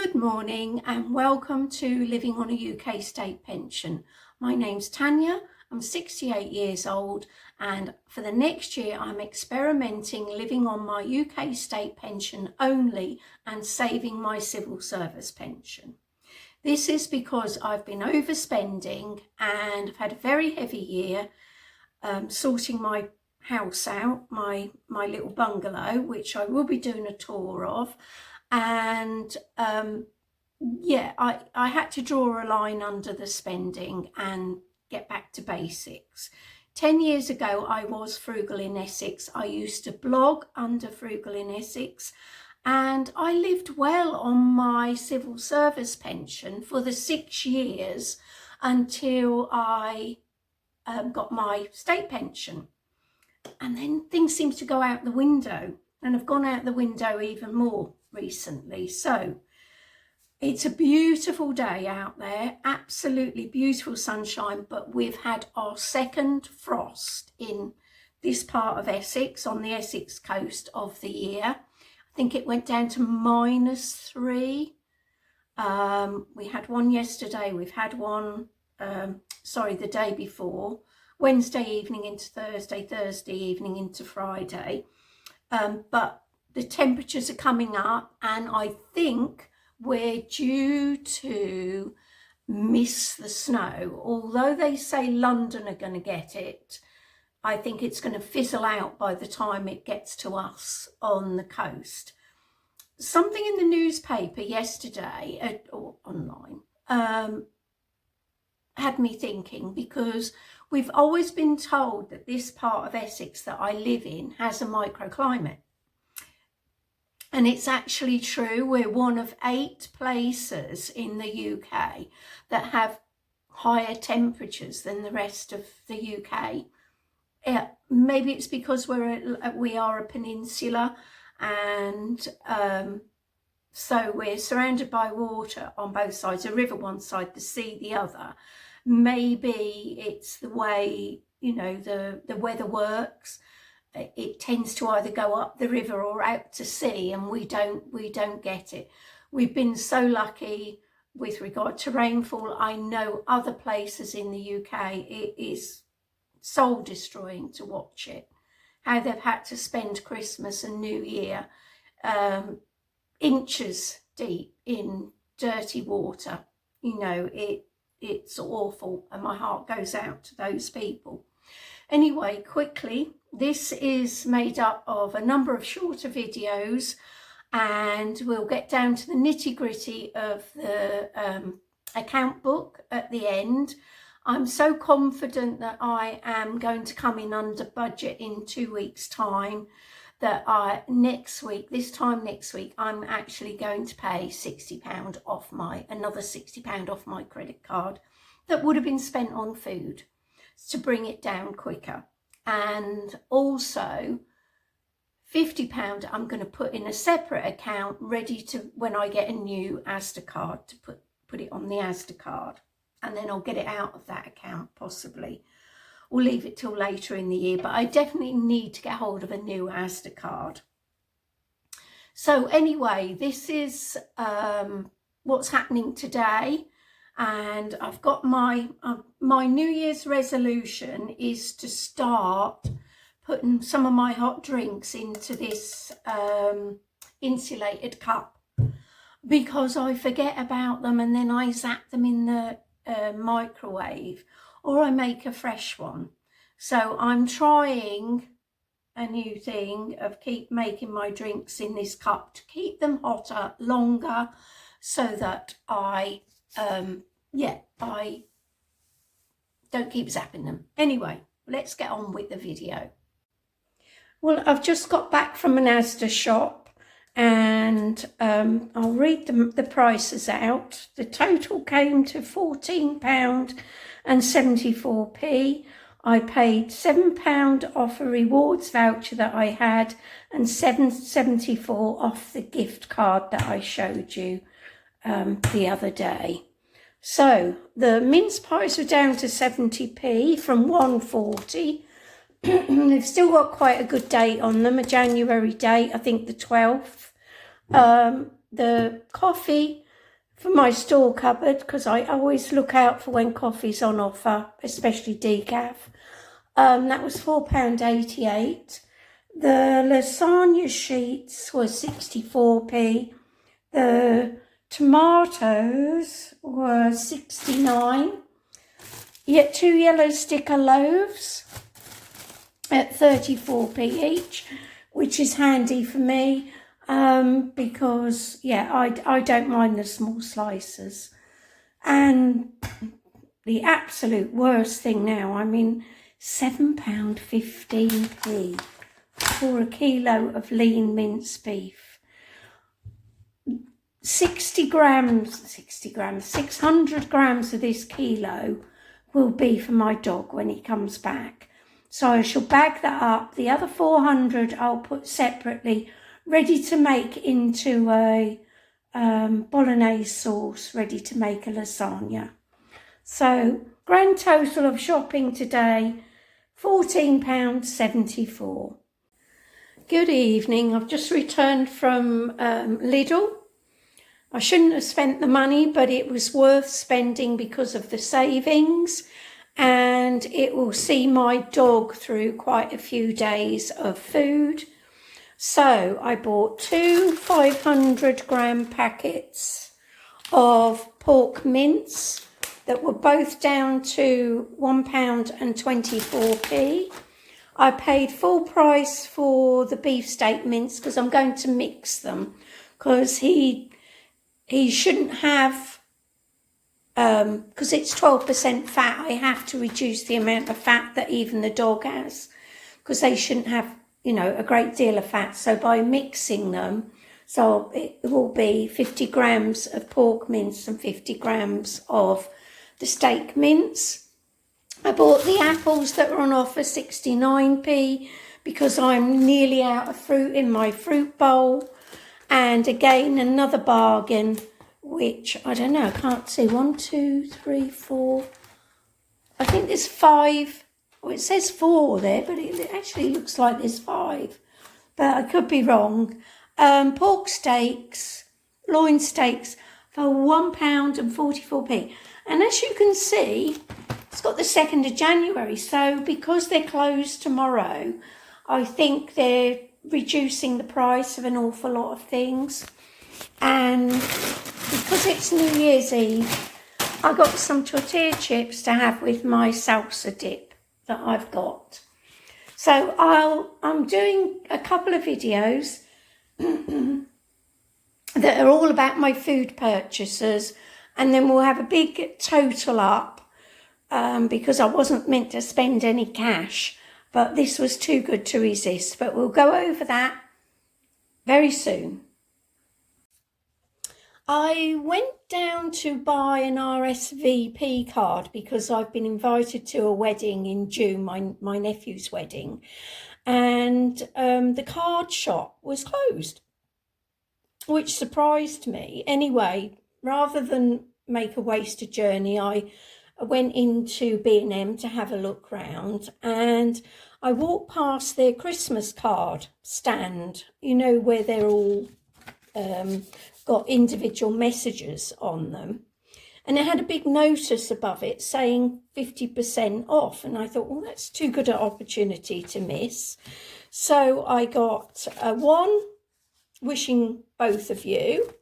Good morning and welcome to Living on a UK State Pension. My name's Tania, I'm 68 years old and for the next year I'm experimenting living on my UK State Pension only and saving my civil service pension. This is because I've been overspending and I've had a very heavy year sorting my house out, my little bungalow, which I will be doing a tour of. And yeah, I had to draw a line under the spending and get back to basics. 10 years ago, I was frugal in Essex. I used to blog under Frugal in Essex and I lived well on my civil service pension for the 6 years until I got my state pension. And then things seemed to go out the window and have gone out the window even more recently. So it's a beautiful day out there, absolutely beautiful sunshine, but we've had our second frost in this part of Essex, on the Essex coast of the year. I think it went down to -3. We had one yesterday, we've had one, the day before, Wednesday evening into Thursday, Thursday evening into Friday. But the temperatures are coming up and I think we're due to miss the snow. Although they say London are going to get it, I think it's going to fizzle out by the time it gets to us on the coast. Something in the newspaper yesterday, or online, had me thinking, because we've always been told that this part of Essex that I live in has a microclimate. And it's actually true. We're one of 8 places in the UK that have higher temperatures than the rest of the UK. Maybe it's because we are a peninsula, and so we're surrounded by water on both sides, a river one side, the sea the other. Maybe it's the way, you know, the weather works. It tends to either go up the river or out to sea, and we don't get it. We've been so lucky with regard to rainfall. I know other places in the UK it is soul destroying to watch it, how they've had to spend Christmas and New Year inches deep in dirty water. You know, it's awful, and my heart goes out to those people. Anyway, quickly, this is made up of a number of shorter videos, and we'll get down to the nitty-gritty of the account book at the end. I'm so confident that I am going to come in under budget in 2 weeks' time that this time next week, I'm actually going to pay £60 off another £60 off my credit card that would have been spent on food, to bring it down quicker. And also £50 I'm going to put in a separate account ready to, when I get a new Asda card, to put it on the Asda card, and then I'll get it out of that account possibly. We'll leave it till later in the year, but I definitely need to get hold of a new Asda card. So anyway, this is what's happening today. And I've got my New Year's resolution is to start putting some of my hot drinks into this insulated cup, because I forget about them and then I zap them in the microwave, or I make a fresh one. So I'm trying a new thing of keep making my drinks in this cup to keep them hotter longer, so that I don't keep zapping them. Anyway, let's get on with the video. Well, I've just got back from an Asda shop, and I'll read the prices out. The total came to £14.74. I paid £7 off a rewards voucher that I had, and £7.74 off the gift card that I showed you the other day. So the mince pies were down to 70p from 140. They've still got quite a good date on them, a January date, I think the 12th. The coffee for my store cupboard, because I always look out for when coffee's on offer, especially decaf. That was £4.88. The lasagna sheets were 64p. The tomatoes were 69. Yet 2 yellow sticker loaves at 34p each, which is handy for me because, yeah, I don't mind the small slices. And the absolute worst thing now, I mean, £7.15p for a kilo of lean mince beef. 600 grams of this kilo will be for my dog when he comes back. So I shall bag that up. The other 400 I'll put separately, ready to make into a bolognese sauce, ready to make a lasagna. So grand total of shopping today, £14.74. Good evening. I've just returned from Lidl. I shouldn't have spent the money, but it was worth spending because of the savings, and it will see my dog through quite a few days of food. So I bought 2 500-gram packets of pork mince that were both down to £1.24. I paid full price for the beefsteak mince because I'm going to mix them, because he shouldn't have, because it's 12% fat, I have to reduce the amount of fat that even the dog has, because they shouldn't have, you know, a great deal of fat. So by mixing them, so it will be 50 grams of pork mince and 50 grams of the steak mince. I bought the apples that were on offer 69p because I'm nearly out of fruit in my fruit bowl. And again, another bargain, which, I don't know, I can't see. 1, 2, 3, 4. I think there's 5. Well, it says 4 there, but it actually looks like there's 5. But I could be wrong. Pork steaks, loin steaks, for £1.44. And as you can see, it's got the 2nd of January. So because they're closed tomorrow, I think they're reducing the price of an awful lot of things. And because it's New Year's Eve, I got some tortilla chips to have with my salsa dip that I've got. So I'm doing a couple of videos that are all about my food purchases, and then we'll have a big total up because I wasn't meant to spend any cash. But this was too good to resist. But we'll go over that very soon. I went down to buy an RSVP card because I've been invited to a wedding in June, my nephew's wedding. And the card shop was closed, which surprised me. Anyway, rather than make a wasted journey, I went into B&M to have a look round, and I walked past their Christmas card stand, you know, where they're all got individual messages on them. And it had a big notice above it saying 50% off. And I thought, well, that's too good an opportunity to miss. So I got one, wishing both of you.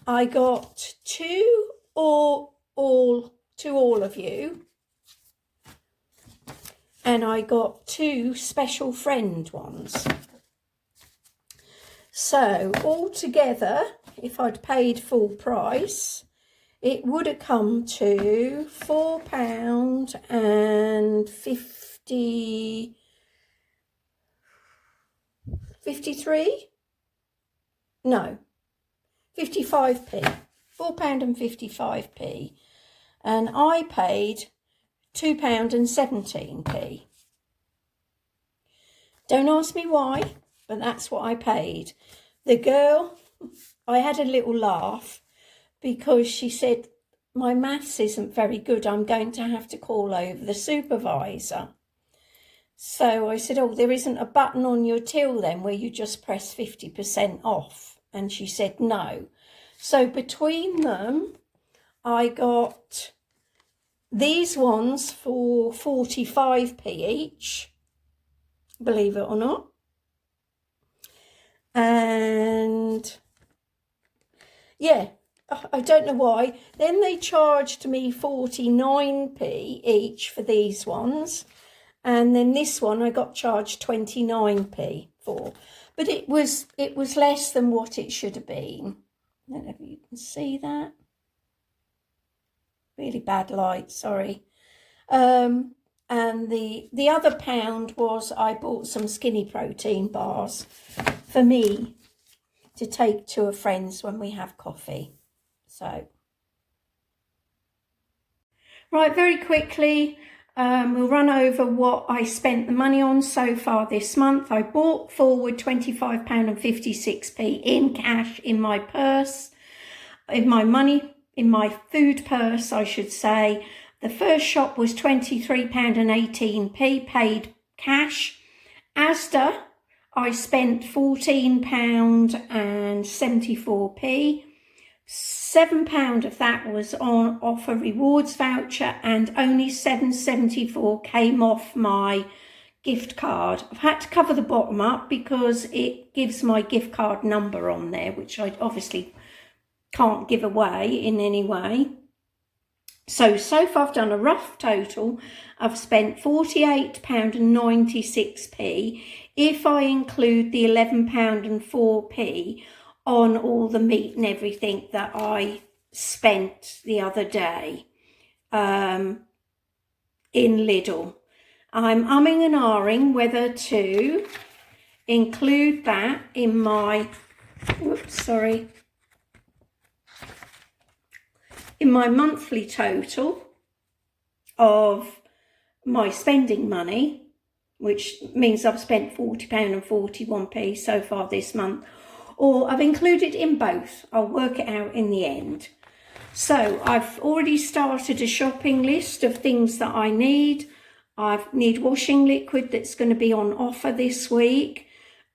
I got 2 all to all of you, and I got 2 special friend ones. So altogether, if I'd paid full price, it would have come to £4.53? No, 55p. £4.55, and I paid £2.17. Don't ask me why, but that's what I paid. The girl, I had a little laugh because she said, my maths isn't very good, I'm going to have to call over the supervisor. So I said, oh, there isn't a button on your till then where you just press 50% off? And she said no. So between them, I got these ones for 45p each, believe it or not. And yeah, I don't know why. Then they charged me 49p each for these ones. And then this one I got charged 29p for. But it was less than what it should have been. I don't know if you can see that. Really bad light, sorry. And the other pound was I bought some skinny protein bars for me to take to a friend's when we have coffee. So, right, very quickly, we'll run over what I spent the money on so far this month. I bought forward £25.56 in cash in my purse, in my food purse, I should say. The first shop was £23.18 paid cash. Asda, I spent £14.74. £7 of that was off a rewards voucher, and only £7.74 came off my gift card. I've had to cover the bottom up because it gives my gift card number on there, which I obviously can't give away in any way. So far I've done a rough total. I've spent £48.96 if I include the £11.04 on all the meat and everything that I spent the other day in Lidl. I'm umming and ahhing whether to include that in my, in my monthly total of my spending money, which means I've spent £40.41 so far this month, or I've included in both. I'll work it out in the end. So I've already started a shopping list of things that I need. I need washing liquid that's going to be on offer this week.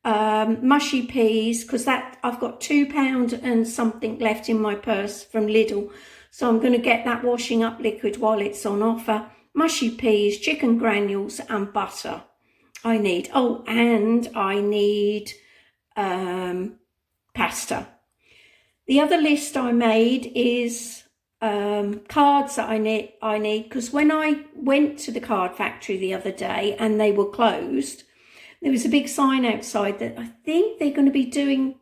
Mushy peas, because I've got £2 and something left in my purse from Lidl. So I'm going to get that washing up liquid while it's on offer. Mushy peas, chicken granules and butter I need. Oh, and I need pasta. The other list I made is cards that I need because when I went to the card factory the other day and they were closed, there was a big sign outside that I think they're going to be doing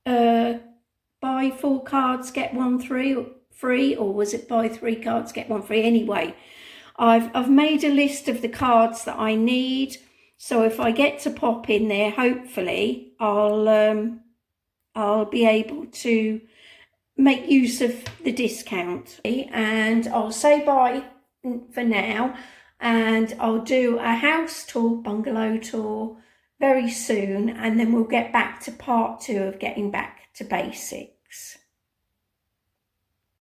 buy 4 cards, get 1 free, or was it buy 3 cards, get 1 free? Anyway, I've made a list of the cards that I need. So if I get to pop in there, hopefully I'll be able to make use of the discount. And I'll say bye for now, and I'll do a house tour, bungalow tour very soon, and then we'll get back to part 2 of getting back to basics.